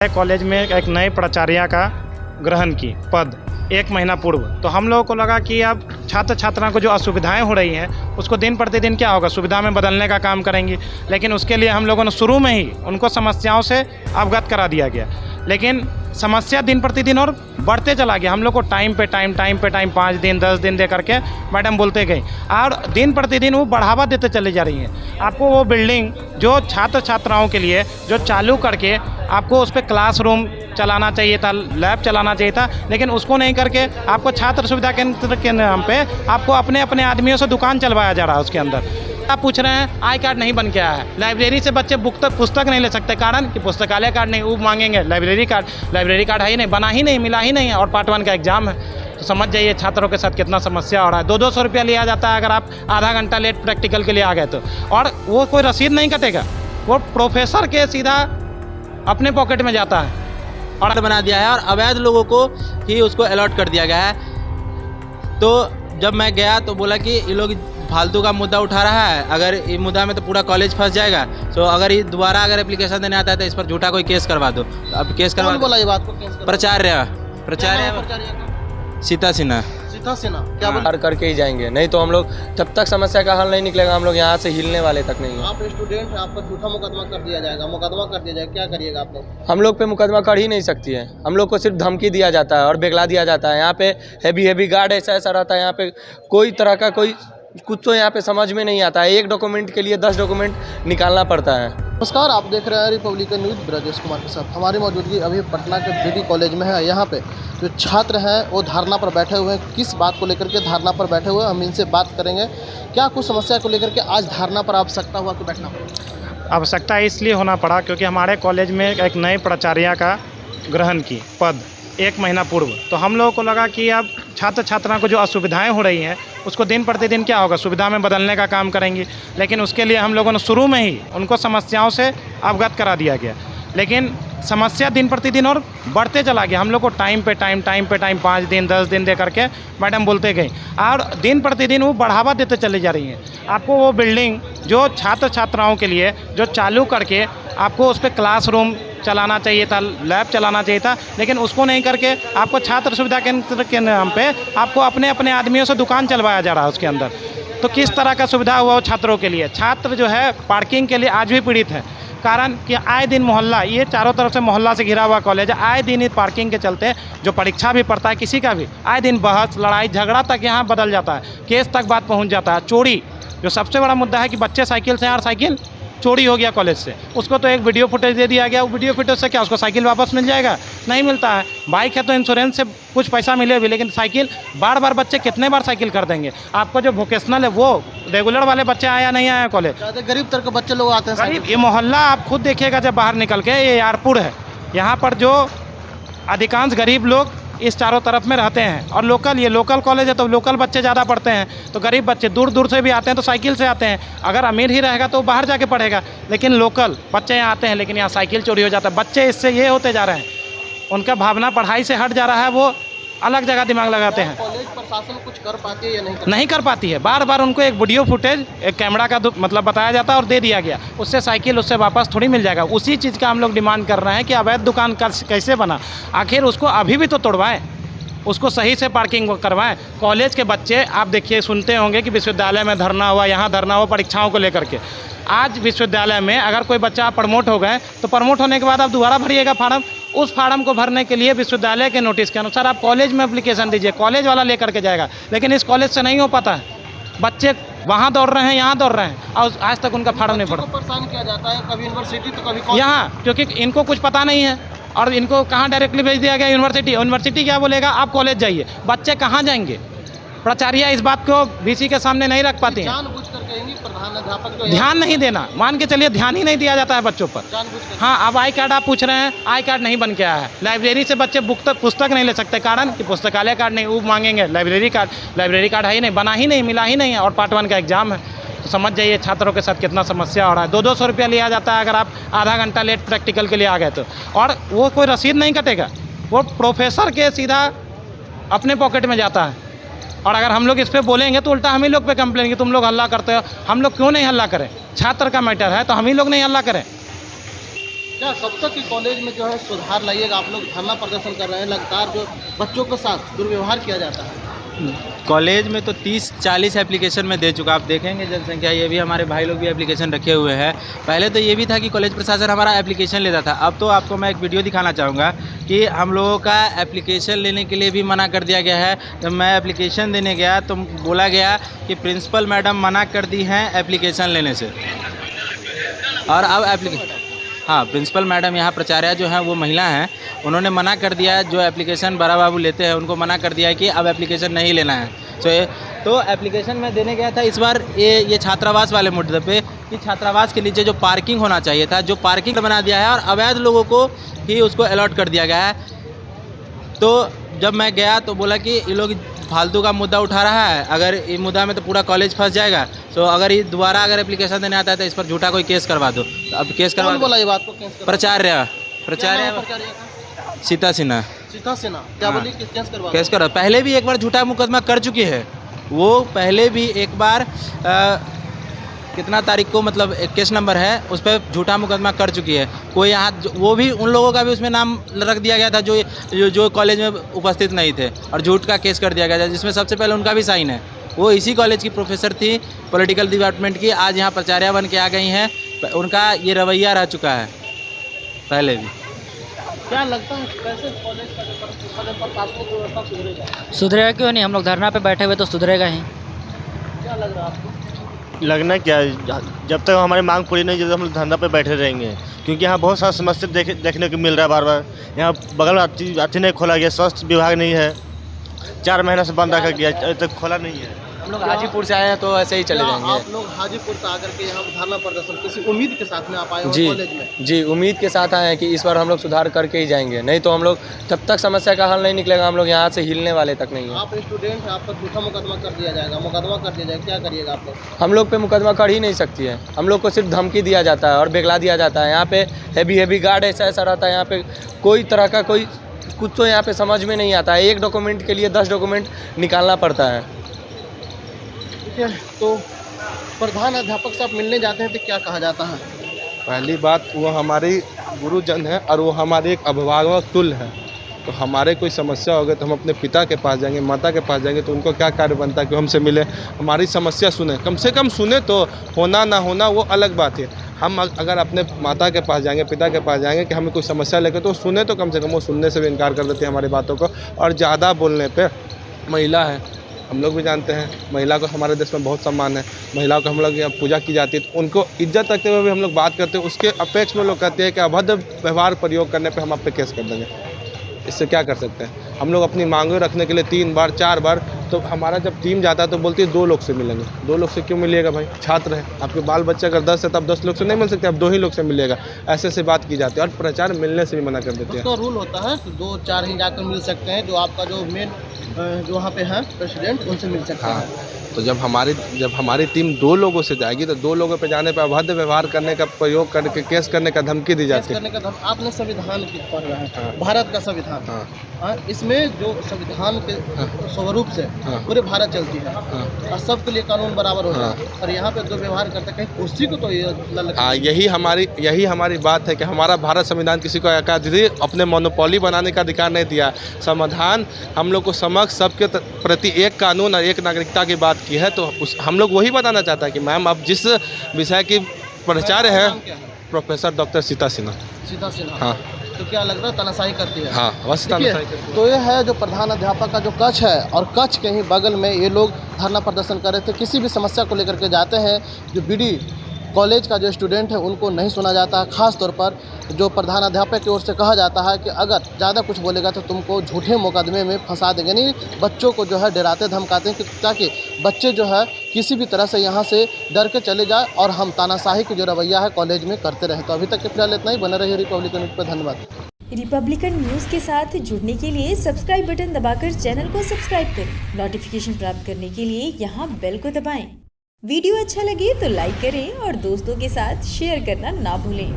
College में एक नए प्राचार्य का ग्रहण की पद 1 महीना पूर्व, तो हम लोगों को लगा कि अब छात्र छात्राओं को जो असुविधाएं हो रही हैं उसको दिन प्रतिदिन क्या होगा, सुविधा में बदलने का काम करेंगे। लेकिन उसके लिए हम लोगों ने शुरू में ही उनको समस्याओं से अवगत करा दिया गया, लेकिन समस्या दिन प्रतिदिन और बढ़ते चला गया। हम लोग को टाइम पे टाइम 5 दिन 10 दिन दे करके मैडम बोलते गए और दिन प्रतिदिन वो बढ़ावा देते चले जा रही हैं। आपको वो बिल्डिंग जो छात्र छात्राओं के लिए जो चालू करके आपको उस पर क्लासरूम चलाना चाहिए था, लैब चलाना चाहिए था, लेकिन उसको नहीं करके आपको छात्र सुविधा केंद्र के नाम पे आपको अपने अपने आदमियों से दुकान चलवाया जा रहा है। उसके अंदर आप पूछ रहे हैं आई कार्ड नहीं बन के आया है, लाइब्रेरी से बच्चे पुस्तक नहीं ले सकते, कारण कि पुस्तकालय कार्ड नहीं, वो मांगेंगे लाइब्रेरी कार्ड है ही नहीं, बना ही नहीं, मिला ही नहीं है, और पार्ट 1 का एग्जाम है। तो समझ जाइए छात्रों के साथ कितना समस्या हो रहा है। 200 रुपया लिया जाता है अगर आप आधा घंटा लेट प्रैक्टिकल के लिए आ गए तो, और वो कोई रसीद नहीं कटेगा, वो प्रोफेसर के सीधा अपने पॉकेट में जाता है और बना दिया है और अवैध लोगों को ही उसको अलॉट कर दिया गया है। तो जब मैं गया तो बोला कि ये लोग फालतू का मुद्दा उठा रहा है, अगर ये मुद्दा में तो पूरा कॉलेज फंस जाएगा, तो अगर ये दोबारा अगर एप्लीकेशन देने आता है तो इस पर झूठा कोई केस करवा दो। अब केस करवा बोला ये बात को, प्राचार्य सीता सिन्हा क्या बोला? करके ही जाएंगे, नहीं तो हम लोग जब तक समस्या का हल नहीं निकलेगा हम लोग यहाँ से हिलने वाले तक नहीं है। आप स्टूडेंट हैं, आप पर झूठा मुकदमा कर दिया जाएगा, क्या करिएगा आप लोग? हम लोग पे मुकदमा कर ही नहीं सकती है, हम लोग को सिर्फ धमकी दिया जाता है और बेगला दिया जाता है। यहाँ पे हैवी गार्ड ऐसा रहता है, यहाँ पे कोई तरह का कुछ तो यहाँ पे समझ में नहीं आता है। एक डॉक्यूमेंट के लिए 10 डॉक्यूमेंट निकालना पड़ता है। नमस्कार, आप देख रहे हैं रिपब्लिकन न्यूज़, ब्रजेश कुमार के साथ। हमारी मौजूदगी अभी पटना के बीडी कॉलेज में है। यहाँ पे जो छात्र हैं वो धारणा पर बैठे हुए हैं। किस बात को लेकर के धारणा पर बैठे हुए हैं, हम इनसे बात करेंगे। क्या कुछ समस्या को लेकर के आज धारणा पर आवश्यकता हुआ कि बैठना पड़ा? आवश्यकता इसलिए होना पड़ा क्योंकि हमारे कॉलेज में एक नए प्राचार्य का ग्रहण की पद 1 महीना पूर्व, तो हम लोगों को लगा कि अब छात्र छात्राओं को जो असुविधाएं हो रही हैं उसको दिन प्रतिदिन क्या होगा, सुविधा में बदलने का काम करेंगे। लेकिन उसके लिए हम लोगों ने शुरू में ही उनको समस्याओं से अवगत करा दिया गया, लेकिन समस्या दिन प्रतिदिन और बढ़ते चला गया। हम लोग को टाइम पे टाइम 5 दिन 10 दिन दे करके मैडम बोलते गए और दिन प्रतिदिन वो बढ़ावा देते चले जा रही हैं। आपको वो बिल्डिंग जो छात्र छात्राओं के लिए जो चालू करके आपको उस पर क्लासरूम चलाना चाहिए था, लैब चलाना चाहिए था, लेकिन उसको नहीं करके आपको छात्र सुविधा केंद्र के नाम पे आपको अपने अपने आदमियों से दुकान चलवाया जा रहा है। उसके अंदर तो किस तरह का सुविधा हुआ वो छात्रों के लिए? छात्र जो है पार्किंग के लिए आज भी पीड़ित है, कारण कि आए दिन मोहल्ला, ये चारों तरफ से मोहल्ला से घिरा हुआ कॉलेज है, आए दिन इस पार्किंग के चलते जो परीक्षा भी पड़ता है किसी का भी, आए दिन बहस लड़ाई झगड़ा तक यहाँ बदल जाता है, केस तक बात पहुँच जाता है। चोरी जो सबसे बड़ा मुद्दा है कि बच्चे साइकिल से यार साइकिल चोरी हो गया कॉलेज से, उसको तो एक वीडियो फुटेज दे दिया गया, वो वीडियो फुटेज से क्या उसको साइकिल वापस मिल जाएगा? नहीं मिलता है। बाइक है तो इंश्योरेंस से कुछ पैसा मिले भी, लेकिन साइकिल बार बच्चे कितने बार साइकिल कर देंगे? आपको जो वोकेशनल है वो रेगुलर वाले बच्चे आया नहीं आया कॉलेज, गरीब तरह के बच्चे लोग आते हैं। गरीब ये मोहल्ला आप खुद देखिएगा जब बाहर निकल के, ये यारपुर है, यहाँ पर जो अधिकांश गरीब लोग इस चारों तरफ में रहते हैं, और ये लोकल कॉलेज है तो लोकल बच्चे ज़्यादा पढ़ते हैं, तो गरीब बच्चे दूर से भी आते हैं तो साइकिल से आते हैं। अगर अमीर ही रहेगा तो बाहर जाके पढ़ेगा, लेकिन लोकल बच्चे यहाँ आते हैं, लेकिन यहाँ साइकिल चोरी हो जाता है। बच्चे इससे ये होते जा रहे हैं, उनका भावना पढ़ाई से हट जा रहा है, वो अलग जगह दिमाग लगाते हैं। कॉलेज प्रशासन कुछ कर पाती है या नहीं कर पाती है। बार उनको एक वीडियो फुटेज एक कैमरा का मतलब बताया जाता है और दे दिया गया, उससे साइकिल उससे वापस थोड़ी मिल जाएगा। उसी चीज़ का हम लोग डिमांड कर रहे हैं कि अवैध दुकान कैसे बना, आखिर उसको अभी भी तो तोड़वाएं, उसको सही से पार्किंग करवाएं। कॉलेज के बच्चे आप देखिए, सुनते होंगे कि विश्वविद्यालय में धरना हुआ, यहाँ धरना हुआ परीक्षाओं को लेकर के। आज विश्वविद्यालय में अगर कोई बच्चा प्रमोट हो गए तो प्रमोट होने के बाद आप दोबारा भरिएगा फार्म, उस फार्म को भरने के लिए विश्वविद्यालय के नोटिस के अनुसार आप कॉलेज में एप्लीकेशन दीजिए, कॉलेज वाला लेकर के जाएगा, लेकिन इस कॉलेज से नहीं हो पाता है। बच्चे वहाँ दौड़ रहे हैं, यहाँ दौड़ रहे हैं, और आज तक उनका फार्म नहीं पड़ा। परेशान किया जाता है, कभी यूनिवर्सिटी तो कभी यहाँ, क्योंकि इनको कुछ पता नहीं है और इनको कहाँ डायरेक्टली भेज दिया गया यूनिवर्सिटी क्या बोलेगा, आप कॉलेज जाइए, बच्चे कहाँ जाएंगे? प्राचार्य इस बात को वीसी के सामने नहीं रख पाती हैं। ध्यान नहीं देना, मान के चलिए ध्यान ही नहीं दिया जाता है बच्चों पर। हाँ, अब आई कार्ड आप पूछ रहे हैं, आई कार्ड नहीं बन के आया है, लाइब्रेरी से बच्चे पुस्तक नहीं ले सकते, कारण कि पुस्तकालय कार्ड नहीं, वो मांगेंगे लाइब्रेरी कार्ड है ही नहीं, बना ही नहीं, मिला ही नहीं है, और पार्ट 1 का एग्जाम है। तो समझ जाइए छात्रों के साथ कितना समस्या हो रहा है। 200 रुपया लिया जाता है अगर आप आधा घंटा लेट प्रैक्टिकल के लिए आ गए तो, और वो कोई रसीद नहीं कटेगा, वो प्रोफेसर के सीधा अपने पॉकेट में जाता है। और अगर हम लोग इस पर बोलेंगे तो उल्टा हम ही लोग पे कंप्लेन कि तुम लोग हल्ला करते हो। हम लोग क्यों नहीं हल्ला करें? छात्र का मैटर है तो हम ही लोग नहीं हल्ला करें। क्या कब तक कि कॉलेज में जो है सुधार लाइएगा? आप लोग धरना प्रदर्शन कर रहे हैं, लगातार जो बच्चों के साथ दुर्व्यवहार किया जाता है। कॉलेज में तो 30-40 एप्लीकेशन में दे चुका, आप देखेंगे जनसंख्या, ये भी हमारे भाई लोग भी एप्लीकेशन रखे हुए हैं। पहले तो ये भी था कि कॉलेज प्रशासन हमारा एप्लीकेशन लेता था, अब तो आपको मैं एक वीडियो दिखाना चाहूँगा कि हम लोगों का एप्लीकेशन लेने के लिए भी मना कर दिया गया है। जब मैं एप्लीकेशन देने गया तो बोला गया कि प्रिंसिपल मैडम मना कर दी हैं एप्लीकेशन लेने से। और अब हाँ, प्रिंसिपल मैडम यहाँ प्राचार्य जो हैं वो महिला हैं, उन्होंने मना कर दिया है, जो एप्लीकेशन बड़ा बाबू लेते हैं उनको मना कर दिया है कि अब एप्लीकेशन नहीं लेना है। तो एप्लीकेशन मैं देने गया था इस बार ये छात्रावास वाले मुद्दे पे कि छात्रावास के नीचे जो पार्किंग होना चाहिए था, जो पार्किंग बना दिया है और अवैध लोगों को ही उसको अलॉट कर दिया गया है। तो जब मैं गया तो बोला कि ये लोग फालतू का मुद्दा उठा रहा है, अगर इस मुद्दा में तो पूरा कॉलेज फंस जाएगा, तो अगर ये दोबारा अगर एप्लीकेशन देने आता है तो इस पर झूठा कोई केस करवा दो। तो अब केस करवा बोला ये बात को केस करवा? प्राचार्य सीता सिन्हा क्या बोली कि केस करो। पहले भी एक बार झूठा मुकदमा कर चुकी है वो, पहले भी एक बार कितना तारीख को, मतलब एक केस नंबर है उस पर झूठा मुकदमा कर चुकी है। कोई यहाँ वो भी उन लोगों का भी उसमें नाम रख दिया गया था जो कॉलेज में उपस्थित नहीं थे और झूठ का केस कर दिया गया था, जिसमें सबसे पहले उनका भी साइन है। वो इसी कॉलेज की प्रोफेसर थी पॉलिटिकल डिपार्टमेंट की, आज यहाँ प्राचार्य बन के आ गई हैं। उनका ये रवैया रह चुका है पहले भी। क्या लगता है कैसे कॉलेज का जो प्रशासनिक व्यवस्था सुधरेगा? सुधरेगा क्यों नहीं, हम लोग धरना पे बैठे हुए तो सुधरेगा ही। क्या लग रहा है आपको? लगना क्या है, जब तक हमारी मांग पूरी नहीं जब हम लोग धरना पे बैठे रहेंगे, क्योंकि यहाँ बहुत सारा समस्या देखने को मिल रहा है। बार बार यहाँ बगल में अति नहीं खोला गया, स्वास्थ्य विभाग नहीं है, 4 महीना से बंद रखा गया, अभी तक खोला नहीं है। हम लोग हाजीपुर से आए हैं तो ऐसे ही चले जाएंगे। आप लोग हाजीपुर से आकर के यहाँ धरना प्रदर्शन किसी उम्मीद के साथ में आप आए हो कॉलेज में? जी, उम्मीद के साथ आए हैं कि इस बार हम लोग सुधार करके ही जाएंगे, नहीं तो हम लोग जब तक समस्या का हल नहीं निकलेगा हम लोग यहाँ से हिलने वाले तक नहीं है। आप स्टूडेंट हैं, आप पर झूठा मुकदमा कर दिया जाएगा, क्या करिएगा आप लोग? हम लोग पे मुकदमा कर ही नहीं सकती है, हम लोग को सिर्फ धमकी दिया जाता है और बेगला दिया जाता है। यहाँ पे हेवी गार्ड ऐसा रहता है, यहाँ पे कोई तरह का कोई कुछ तो यहाँ पे समझ में नहीं आता है। एक डॉक्यूमेंट के लिए 10 डॉक्यूमेंट निकालना पड़ता है। ठीक है, तो प्रधान अध्यापक से आप मिलने जाते हैं तो क्या कहा जाता है? पहली बात, वो हमारी गुरुजन है और वो हमारे एक अभिभावक तुल्य है। तो हमारे कोई समस्या हो गई तो हम अपने पिता के पास जाएंगे, माता के पास जाएंगे, तो उनको क्या कार्य बनता है कि हमसे मिले, हमारी समस्या सुने, कम से कम सुने। तो होना ना होना वो अलग बात है। हम अगर अपने माता के पास जाएंगे, पिता के पास जाएंगे कि हमें कोई समस्या लेकर, तो सुने तो कम से कम वो सुनने से भी इनकार कर देते हैं हमारी बातों को। और ज़्यादा बोलने पर, महिला है, हम लोग भी जानते हैं महिला को हमारे देश में बहुत सम्मान है, महिलाओं को हम लोग यहाँ पूजा की जाती है, तो उनको इज्जत रखते हुए भी हम लोग बात करते हैं। उसके अपेक्ष में लोग कहते हैं कि अभद्र व्यवहार प्रयोग करने पे हम आप पे केस कर देंगे। इससे क्या कर सकते हैं? हम लोग अपनी मांगें रखने के लिए 3 बार 4 बार, तो हमारा जब टीम जाता है तो बोलती है 2 लोग से मिलेंगे। 2 लोग से क्यों मिलिएगा भाई? छात्र है, आपके बाल बच्चे अगर 10 है तब 10 लोग से नहीं मिल सकते, अब 2 ही लोग से मिलेगा। ऐसे बात की जाती है और प्रचार मिलने से भी मना कर देते हैं। उसका रूल होता है कि 2-4 ही जाकर मिल सकते हैं, जो आपका जो मेन जो वहाँ पे है प्रेसिडेंट, उनसे मिल सकते हैं। तो जब हमारी टीम 2 लोगों से जाएगी तो 2 लोगों पे जाने पर अभद्र व्यवहार करने का प्रयोग करके केस करने का धमकी दी जाती है। आपने संविधान की पढ़ रहा है, भारत का संविधान, इसमें जो संविधान के स्वरूप से पूरे भारत चलती है और सबके लिए कानून बराबर होता है, और यहाँ पे जो व्यवहार करते हैं कुर्सी को तो यही हमारी बात है कि हमारा भारत संविधान किसी को अपने मोनोपोली बनाने का अधिकार नहीं दिया। संविधान हम लोग को समक्ष सबके प्रति एक कानून और एक नागरिकता की बात की है, तो हम लोग वही बताना चाहता है कि मैम आप जिस विषय की प्राचार्य है, प्रोफेसर डॉक्टर सीता सिन्हा। हाँ, तो क्या लग रहा है तानाशाही करती है? हाँ, बस तानाशाही करती है। तो ये है जो प्रधान अध्यापक का जो कक्ष है, और कक्ष के ही बगल में ये लोग धरना प्रदर्शन कर रहे थे। किसी भी समस्या को लेकर के जाते हैं, जो बीडी कॉलेज का जो स्टूडेंट है उनको नहीं सुना जाता है। ख़ास तौर पर जो प्रधान अध्यापक की ओर से कहा जाता है कि अगर ज़्यादा कुछ बोलेगा तो तुमको झूठे मुकदमे में फंसा देंगे। नहीं, बच्चों को जो है डराते धमकाते हैं ताकि बच्चे जो है किसी भी तरह से यहाँ से डर के चले जाए और हम तानाशाही की जो रवैया है कॉलेज में करते रहे। तो अभी तक के फिलहाल इतना ही। बने रहिए रिपब्लिकन न्यूज़ पर। धन्यवाद। रिपब्लिकन न्यूज़ के साथ जुड़ने के लिए सब्सक्राइब बटन दबाकर चैनल को सब्सक्राइब करें। नोटिफिकेशन प्राप्त करने के लिए यहाँ बेल को दबाएं। वीडियो अच्छा लगे तो लाइक करें और दोस्तों के साथ शेयर करना ना भूलें।